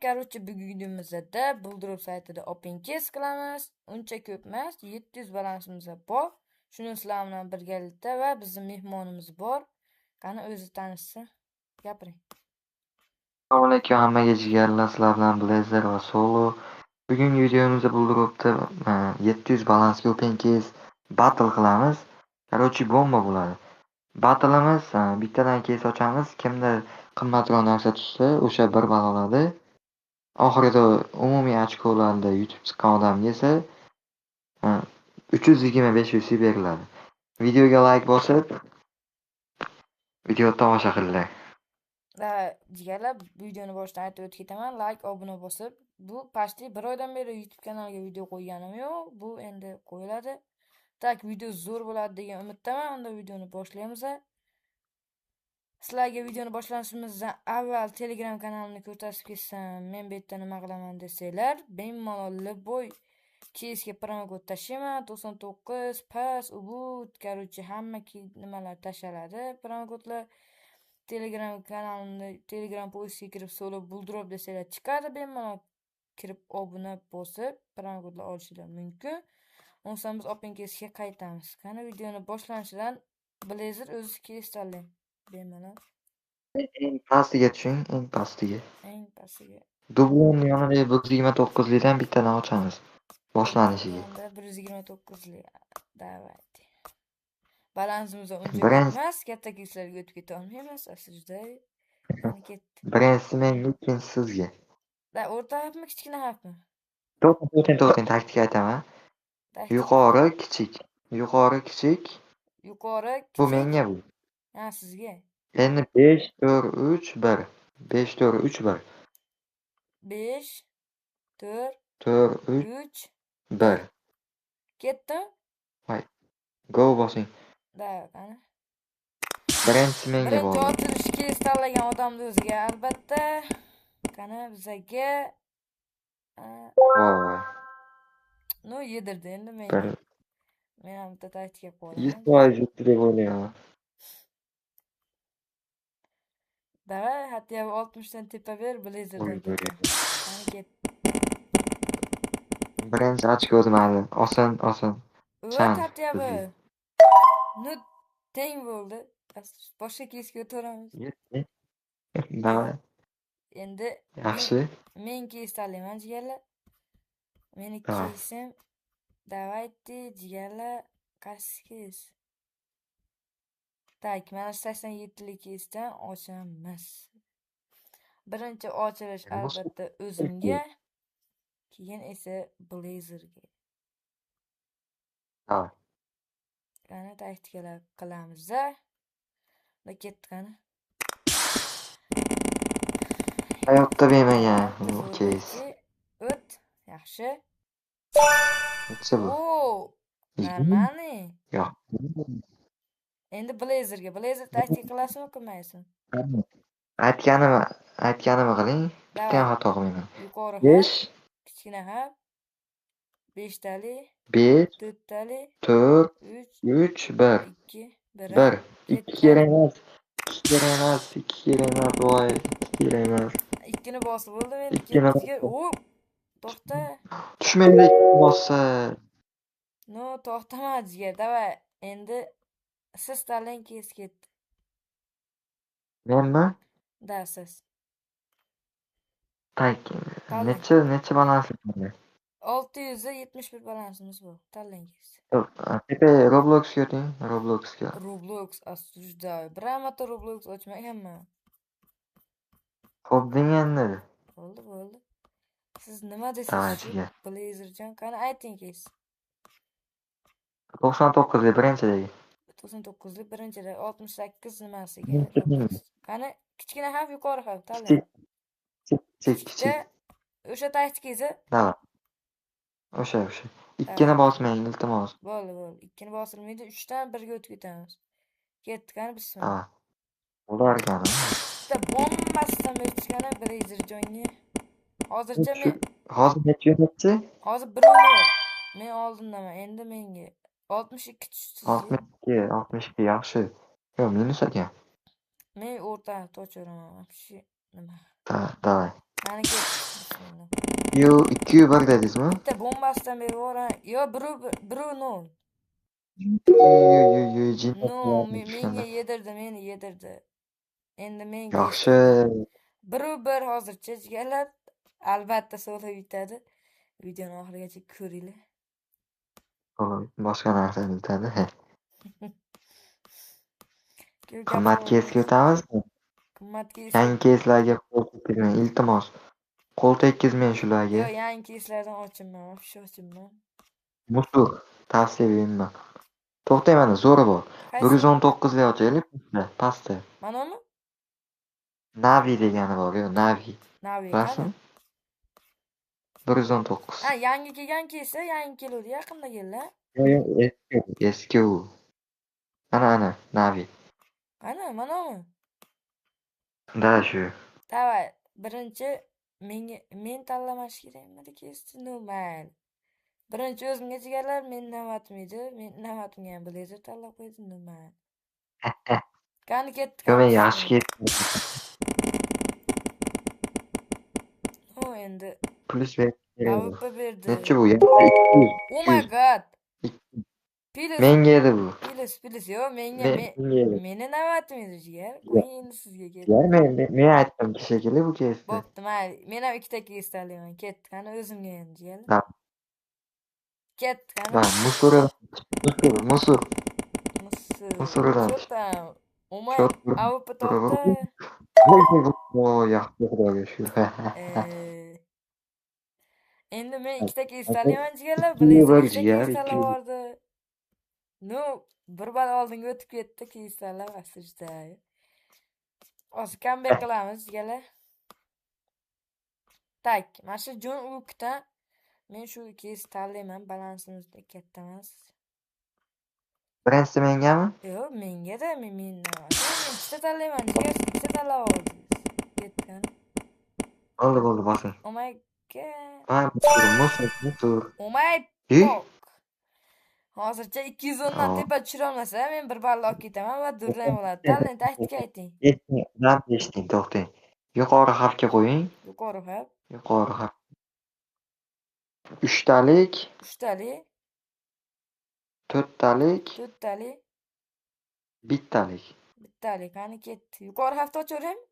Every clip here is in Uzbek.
Короче, bugungi videomizda Buldrop saytida open case qilamiz. Uncha ko'p emas, 700 balansimiz bor. Shuni sizlar bilan birgalikda va bizning mehmonimiz bor. Qani o'zi tanishsin, gapiring. Assalomu alaykum hammaga jigarlar, sizlar bilan Blazer va Solo. Bugungi videomizda Buldropda 700 balansga open case battle qilamiz. Короче, bomba bo'ladi. Battle'imiz bittadan case ochamiz. Kimda qimmatroq narsa tushsa, o'sha bir ball oladi. Oxirida umumiy ochkolarda yutib chiqqan odamga esa 325 UC beriladi. Videoga like bosib, videoni tomosha qilinglar. Jigarlar, videoni boshidan aytib o'tib ketaman. Like, obuna bosib, bu pastli bir oydan beri YouTube kanaliga video qo'yganim yo'q. Bu endi qo'yiladi. Tak, video zo'r bo'ladi degan umiddaman. Unda videoni boshlaymiz. Sizlarga videoni boshlashimizdan avval Telegram kanalimni ko'rsatib ketsam, men bu yerda nima qilaman desanglar, bemalol Liboy keysga promokod tashlayman. 99 pas, ubud, короче, hamma nimalar tashaladi, promokodlar. Telegram kanalimni, Telegram postiga kirib Solo Buldrop desanglar chiqadi, bemalol kirib obuna bosib promokodlar olishingiz mumkin. Undan biz open case'ga qaytamiz. Qani videoni boshlanishidan Blazer o'zi keys tanlang. Bemalol. Eng pastiga tushing, eng pastiga. Eng pastiga. Dublon yonida 129 lidan bittadan ochamiz. Boshlanishiga. 129lik. Давайте. Balansimiz uncha Birinchi emas, katta keyslarga o'tib keta olmaymiz, aslida. Qani ketdi. birinchisi menga, ikkinchisi sizga. O'rta harfmi, kichkina harfmi? To'xting, taktika aytaman. Yuqori kichik. Yuqori kichik. Bu menga bu. Ha, sizga. Endi 5 4 3 1. 5 4 3 1. 5 4 4 3 1. Ketdi? Go bosing. Qani. Birinchisi menga Birinchi bo'ldi. ochilish keys tanlagan odamni o'ziga albatta. Qani bizaga Voy. no yedirdi endi menga. Men ham bitta taktika qo'yaman. 100% yutdi deb o'ylayman. Davay, hatto 60 dan tepaver, Blazerdan tepa. Qani ket. Birinchi ochko o'zmadi. Oson. Hatto no teng bo'ldi. Boshqa keysga o'tamiz. Davay. Endi Yaxshi. men keys tanlayman, jigarlar. Meni keysim. Давайте, jigarlar, qaysi keys? Tak, mana 87lik keysdan ochamiz. Birinchi ochilish albatta o'zimga, keyin esa Blazerga. Ha. Qani taktikalar qilamiz-a. Unda ketdi qani. Hayotda bermagan bu keys. O't, yaxshi. Necha bu? Нормальный. Yo'q. Endi Blazerga. Blazer taktika qilasizmi, qilmaysizmi? Aytganimni qiling. Bitta ham xato qilmayman. Yuqori 5 kichkina harf. 5 tali, 5 4 tali, 4 3 3 1 2 1. 2 kerak emas. 2 kerak emas. 2 kerak emas. Voy, 2 kerak emas. 2ni bosib bo'ldi men. Ikkini To'xta. Tushmaydi bossa. No, to'xtama jigar. Davay. Endi siz tanlang, keys ketdi. Menmi? Da, siz. Tak. Necha balans bor? 671 balansimiz bor. Tanlang keys. Tepa Robloxga o'ting. Robloxga. Roblox осуждаю. Biror Roblox ochmaganman. Xo'p deng endi. Bo'ldi. Siz nima deysiz? Blazerjon, qani ayting keys. 99 birinchidagi. 99lik birinchida 68 nimasiga. Qani kichkina harf, yuqori harf tanlang. Kichik. O'sha taktikangizni. Da. O'sha. Ikkini bosmang, iltimos. Bo'ldi. Ikkini bosilmaydi. 3 dan 1ga o'tib ketamiz. Ketdi qani bismillah. Ha. Ulargani. Bitta bombasidan o'tishgani Blazerjonga. Hozircha men hozir nechi? Hozir 1-0. Men oldindaman. Endi menga 62 tushdi. 62 yaxshi. Yo'q, minus ekan. Men o'rta to'chiraman. Nima? Davay. Qani ket. 2'yu 1 dedingizmi? Bitta bombasidan beri bor. Yo, biru no. Jinni No, qilyapmiz menga tushganda. yedirdi, meni yedirdi. Endi menga Yaxshi. eslaydi. Biru bir hozircha jigarlar. Albatta so'lib yutadi. Videoni oxirigacha ko'ringlar. Boshqa narsani yutadi. Gap Qimmat keysga o'tamizmi? qimmat keys. Yangi keyslarga qo'l tekkizmang, iltimos. Qo'l tekkizmang shularga. Yo, yangi keyslardan ochinman, shu ochinman. Mushuk. Tavsiya beraman. To'xtang, mana zo'ri bor. Qaysi? 119 ga ochaylik. Pastda. Manami? Navi degani bor, yo, Navi. Navi qani? Bilasizmi? 119. Ha, yangi kelgan keysa, yangi keluvdi, yaqinda keldi. Yo, eski u. Ana, Navi. Qani, manami? Da shu. Davay, birinchi men tanlamash kerakmidi keysni? Normal. Birinchi o'zimga jigarlar, men navbatmaydi. Men navbatimga ham blazer tanlab qo'ydim, normal. Qani ketdi, Yo, men qani. yaxshi keys. O, endi Plyus beradi. AWP berdi. Necha bu? Oh my god. Pilis. Menga edi bu. Pilis. Yo, menga Menga edi. meni navbatimdi jigar. Qo'ying endi sizga ketdi. Ya men aytdim ki shekilli bu keysni. Bo'pti, mayli. Men ham ikkita keys tanlayman. Ketdi, qani o'zimga endi jigar. Ha. Ketdi, qani. Va musur. Musuridan. Cho'tam. Omay, Shot. AWP to'xta. O, yaxshi xudoga shukur. Endi men ikkita keys tanlayman jigarlar. Bir Blazer ikkita jigar, keys tanlab ikki- oldi. No, bir bal oldinga o'tib ketdi keys tanlab asirda. Hozir comeback qilamiz jigarlar. Tak, mana shu John Wick'dan men shu keys tanlayman, balansimizda katta emas. Birinchisi mengami? Yo'q, menga-da, men ikkita tanlayman, jigar, ikkita tanlab oldingiz. Ketgan. Bo'ldi, bosing. Oh my god. Ha, musur. Oh my Hi? fuck. Hozircha 210 dan tepa tushira olmasa, men bir balla olib ketaman va durang bo'ladi. Tanlang, taktika ayting. Eshitting, to'xtang. Yuqori harfga qo'ying. Yuqori harf. Yuqori harf. 3talik, 3talik, 4talik, 4talik, bittalik. bittalik. Qani ketdi. Yuqori harfni ochaveraymi?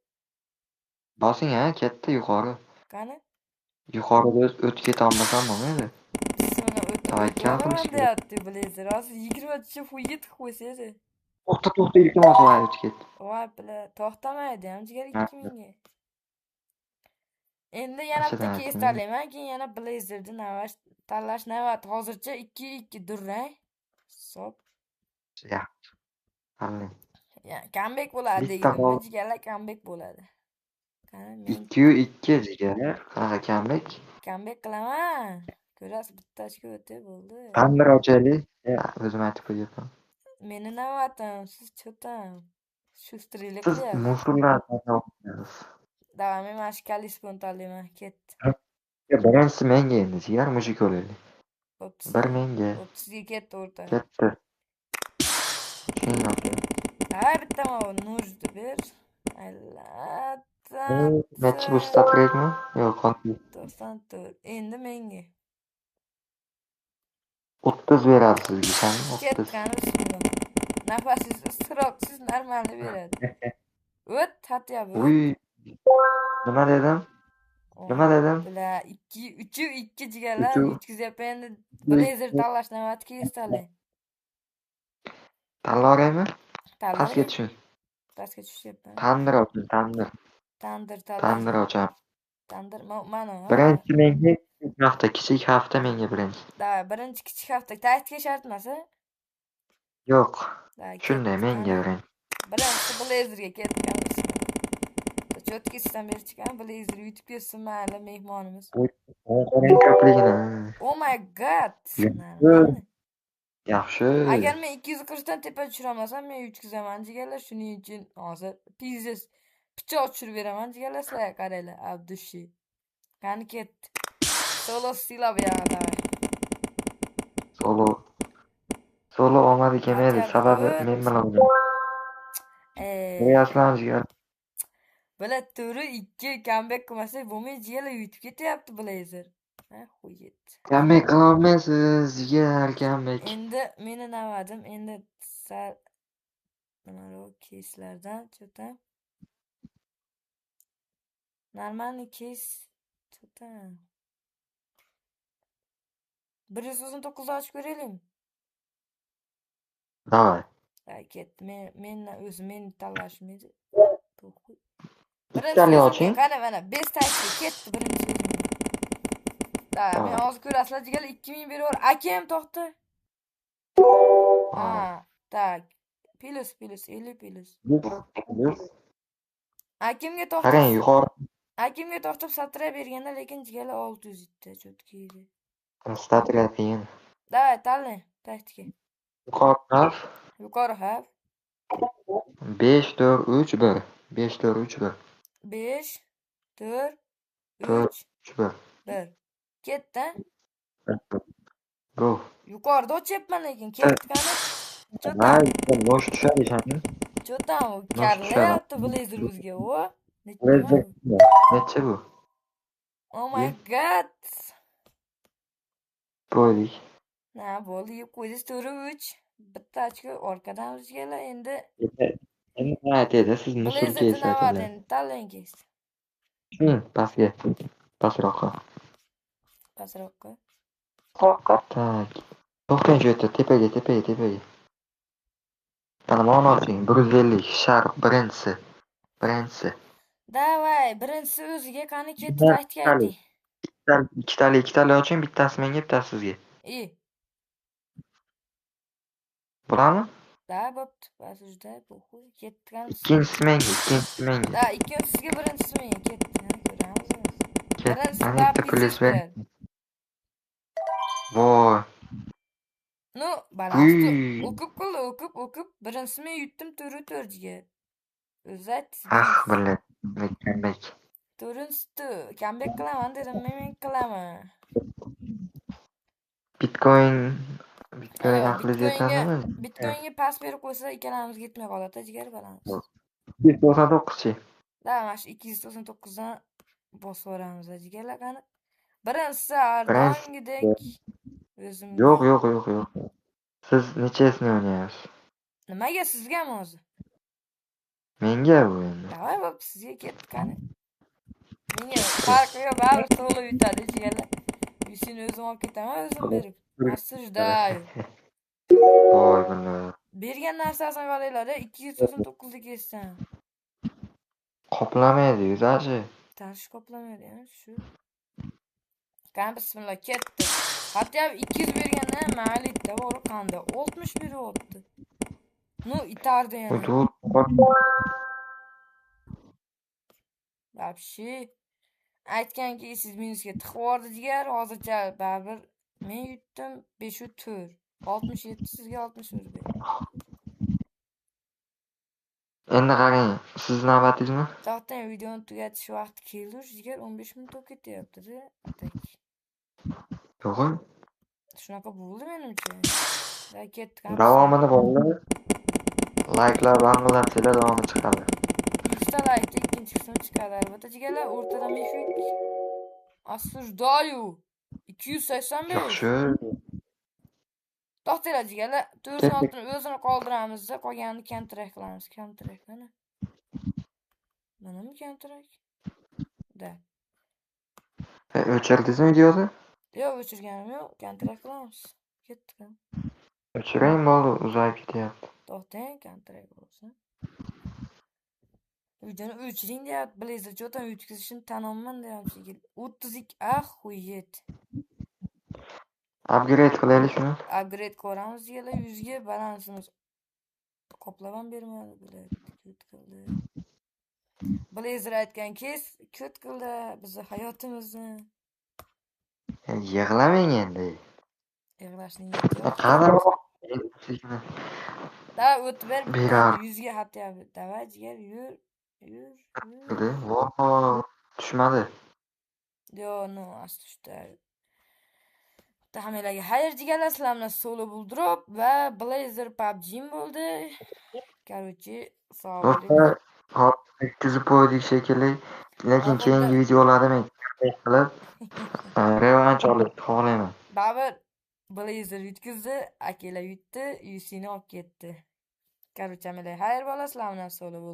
Bosing ha, ketdi yuqori. Qani? Yuqoriga o'tib keta olmasam bo'lmaydi. Tavakkal qilib deyapti blazer. Hozir 20 tushib xuyit qo'ysa-edi. To'xta, iltimos voy o'tib ket. Voy bilan to'xtamaydi ham jigar 2000 ga. Endi yana bitta keys tanlayman, keyin yana blazerni tanlash navbati. Hozircha 2-2 durang. Hisob. Yaxshi. Tanlang. Ya, comeback bo'ladi dedim. Jigarlar comeback bo'ladi. Qani men 2-2 jigar. Qanaqa comeback? comeback qilaman. Ko'rasiz, bittasiga o'tib bo'ldi. Tandir ochaylik. O'zim aytib qo'yapman. Meni navbatim, siz cho'tam. Shustriylik Siz qilyapsiz. musullar tanlayapsiz. Davay, men mana shu kalispon tanlayman, ketdi. Birinchisi menga endi jigar mushuk o'laylik. Bo'pti. Bir menga. Bo'pti, sizga ketdi o'rta. Ketdi. Keyin Davay, bitta nujni ber. Allattan. nechi bu statrekmi? Yo'q, qoldi. 94. Endi menga. 30 beradi sizga, qani? 30. Ketgan bismillah. Nafasingiz istirobsiz normalni beradi. O't, tatyapti. Uy. Nima dedim? Bular 2 jigarlar yutkazyapman. Endi blazer tanlash navbati keys tanlang. Tanlayveraymi? Tanlang. Pastga tushing. Pastga tushyapman. Tandir oching, tandir. Tandir ocham. Tandir mana. Birinchi menga, kichik hafta menga birinchi. Davay, birinchi kichik hafta taktika shart emas-a? Yo'q. Shunday menga birinchi. Birinchi blazerga ketgan. Cho'tkisidan beri chiqqan blazer yutib ketsin mayli mehmonimiz. Oh my god. Yaxshi. Agar men 240 dan tepa tushira olmasam, men yutkizaman jigarlar. Shuning uchun hozir pizes pichoq tushirib beraman jigarlar. Sizlar qaranglar, abdushi. Qani ketdi. Solo sila beradi. Solo omadi kelmaydi, sababi men bilan o'ynayman. Qo'yasizlar jigar. Bular to'g'ri 2 comeback qilmasak bo'lmay jigarlar yutib ketyapti Blazer. Ha, qo'yit. Comeback qilolmaysiz, jigar comeback. Endi meni navadim. Endi sal nimaroq keyslardan cho'ta. Нормальный кейс cho'ta. 199 ochib ko'raylikmi? Давай. Ketdi. Men o'zim meni tanlashim edi. To'qqiz. Ikkitali oching. Qani mana 5 tashki ketdi birinchi o'zim. Da, men hozir ko'rasizlar jigarlar 2000 beraver. Akam to'xta. Ha, tak. Plus 50 plus. Akimga to'xtab. Qarang yuqori. Akimga to'xtab satira berganda, lekin jigarlar 600 itdi, cho'tki edi. Statrafiyin. Давай, tanlang, taktika. Yuqori harf. Yuqori harf. 5 4 3 1. 5 4 3 1. 5 4 4 3 3 1. 1. Ketdi. Go. Yuqorida o'chyapman lekin ketdi qani. Voy, bosh tushadi ishonmi? Cho'tan u tushadi. karlayapti Blazer o'ziga. O. Necha bu? Oh my god. Qo'ydik. Na, bo'ldi, yeb qo'ydi 4-3. Bitta ochko orqadan o'zgalar endi. Endi nima aytadi? Siz musul Blazer keyslar. dinavadi endi tanlang keys. Pastga. Pastroqqa. Pastroqqa. Tak. To'xtang shu yerda, tepaga. Ana mana oching, 150 sharq birinchisi. Davay, birinchisi o'ziga qani ketdi taktika ayting. Ikkitali oching, bittasi menga, bittasi sizga. Bo'ladimi? Da, bo'pti. Pasujda qo'y ketdi qani. Ikkinchisi menga. Da, ikkinchisi sizga, birinchisi menga ketdi. Ko'ramiz. Birinchisi Mana bitta plyus ber. Voy. No, balansi o'kib. Birinchisi men yutdim 4-4 ga. O'zi aytdingiz. Biladi. Comeback. To'rinchisi comeback qilaman dedim, men qilaman. Bitcoin aqlingiz yetadimi? Bitcoinga pas berib qo'ysa ikkalamiz ketmay qoladi, jigar balans. 299 chi. Da, mana shu 299 dan bosib yuboramiz, jigarlar qani. Birinchisi ardongidek o'zimga. Yo'q. Siz nechasini o'ynayapsiz? Nimaga sizgami o'zi? Menga bu endi. Davay, bo'pti, sizga ketdi qani. Menga farqi yo'q, baribir to'g'ri yutadi, jigarlar. Yusini o'zim olib ketaman, o'zim berib. Asirda. Voy billahi. Bergan narsasini olinglar, 299 ga kessan. Qoplamaydi, yuzachi. Tash qoplamaydi, shu. Qani bismillah ketdi. Hatto 200 berganda mayli-da bor qanda 60 beryapti. No, itardi yana. Вообще aytganki siz minusga tiqib yubordi jigar, hozircha baribir men yutdim 5-4. 67 sizga 60 ber. Endi qarang, siz navbatingizmi? To'xtang, videoni tugatish vaqti keldi, jigar 15 minut o'tib ketyapti-da. Atak. Yo'q. Shunaqa bo'ldi menimcha. Va ketdi. Davomini bo'ldi. Layklar banglatsizlar davomi chiqadi. 100 ta laykda ikkinchi qismi chiqadi. Albatta jigarlar, o'rtada mifik осуждаю. 285. Yaxshi. To'xtanglar jigarlar, 406 ni o'zini qoldiramiz-da, qolganini kontrakt qilamiz. Kontrakt mana. Manami kontrakt? Da. O'chirdingizmi videoni? Yo'q, o'chirganim yo'q. Kontrakt qilamiz. Ketdi. O'chiring, bo'ldi, uzayib ketyapti. To'xtang, kontrakt bo'lsin. Videoni o'chiring deyapti. Blazer jo'tan yutkazishini tanonman deyapti. 32 ахуеть. Upgrade qilaylik shuni. Upgrade ko'ramiz yela 100 ga balansimiz qoplagan bermadi bular. Ko't qildi. Blazer aytgan kes ko't qildi bizni hayotimizni. Yig'lamang endi. Yig'lashning niyati yo'q. Qadar Da o'tib ber 100 ga hatyapti. Davay jigar yur. Voy, tushmadi. Yo'q, no, asta. Tahminlarga xayr jigarlar, sizlarni solo buldrop va Blazer PUBG bo'ldi. Короче, sog' bo'ling. Hop, yetkazib qo'ydik shekilli. Lekin Oxirida keyingi videolarda men qilib revansh olishni xohlayman. baribir Blazer yutqizdi, Akela yutdi, UFC'ni olib ketdi. Короче, xayr bola, sizlar bilan solo bo'ldi.